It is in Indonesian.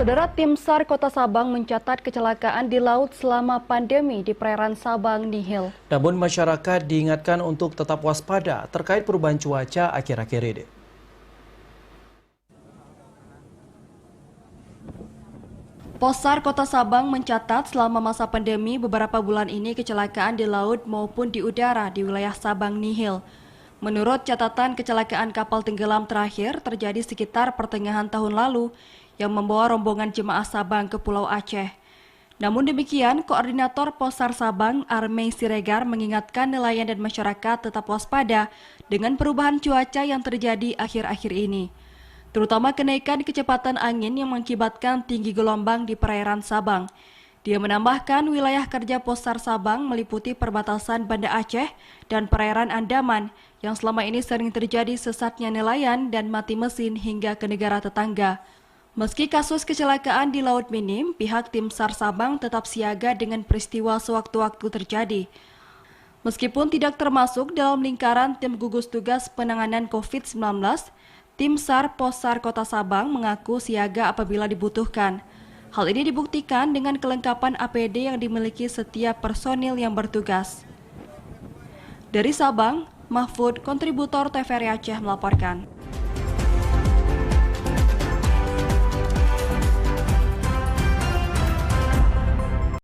Saudara, tim SAR Kota Sabang mencatat kecelakaan di laut selama pandemi di perairan Sabang nihil. Namun masyarakat diingatkan untuk tetap waspada terkait perubahan cuaca akhir-akhir ini. Posar Kota Sabang mencatat selama masa pandemi beberapa bulan ini kecelakaan di laut maupun di udara di wilayah Sabang nihil. Menurut catatan, kecelakaan kapal tenggelam terakhir terjadi sekitar pertengahan tahun lalu yang membawa rombongan jemaah Sabang ke Pulau Aceh. Namun demikian, Koordinator Posar Sabang, Armei Siregar, mengingatkan nelayan dan masyarakat tetap waspada dengan perubahan cuaca yang terjadi akhir-akhir ini, terutama kenaikan kecepatan angin yang mengakibatkan tinggi gelombang di perairan Sabang. Dia menambahkan wilayah kerja Posar Sabang meliputi perbatasan Banda Aceh dan perairan Andaman yang selama ini sering terjadi sesatnya nelayan dan mati mesin hingga ke negara tetangga. Meski kasus kecelakaan di laut minim, pihak tim SAR Sabang tetap siaga dengan peristiwa sewaktu-waktu terjadi. Meskipun tidak termasuk dalam lingkaran tim gugus tugas penanganan COVID-19, tim SAR Posar Kota Sabang mengaku siaga apabila dibutuhkan. Hal ini dibuktikan dengan kelengkapan APD yang dimiliki setiap personil yang bertugas. Dari Sabang, Mahfud, kontributor TVRI Aceh melaporkan.